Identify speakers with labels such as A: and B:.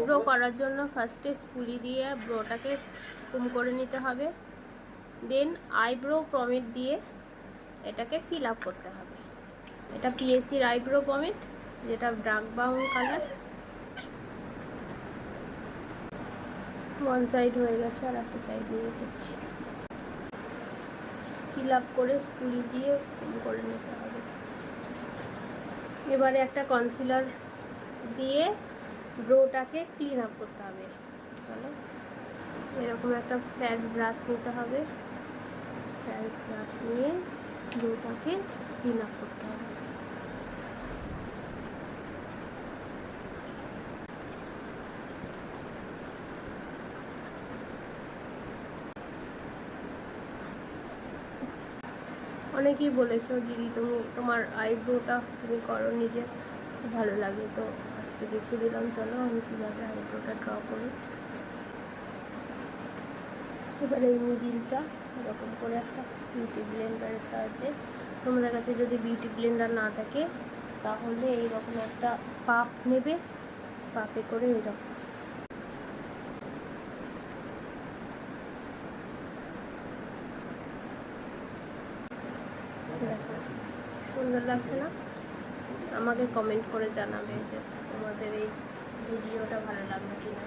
A: Eyebrow করার জন্য ফার্স্টে স্পুলি দিয়ে ব্রোটাকে কুম করে নিতে হবে, দেন আইব্রো পমেড দিয়ে এটাকে ফিল আপ করতে হবে। এটা পিএসসির আইব্রো পমেড, যেটা dark brown colour. One side হয়ে গেছে, আর একটা সাইড নিয়ে করছি। ফিল আপ করে স্পুলি দিয়ে কুম করে নিতে হবে। এবারে একটা কনসিলার দিয়ে ব্রোটাকে ক্লিন আপ করতে হবে। চলো, এরকম একটা ফ্ল্যাট ব্রাশ নিতে হবে। ফ্ল্যাট ব্রাশ নিয়ে ব্রোটাকে ক্লিন আপ করতে হবে। অনেকেই বলেছো দিদি তুমি তোমার আইব্রোটা তুমি করো নিজে, খুব ভালো লাগে, তো আজকে দেখিয়ে দিলাম। চলো আমি কীভাবে আইব্রোটা ড্র করি। এবারে এই মিডিলটা এরকম করে একটা বিউটি ব্লেন্ডারের সাহায্যে, তোমাদের কাছে যদি বিউটি ব্লেন্ডার না থাকে তাহলে এইরকম একটা পাপ নেবে, পাপে করে এইরকম দেখো, সুন্দর লাগছে না? আমাকে কমেন্ট করে জানাবে যে তোমাদের এই ভিডিওটা ভালো লাগবে কিনা।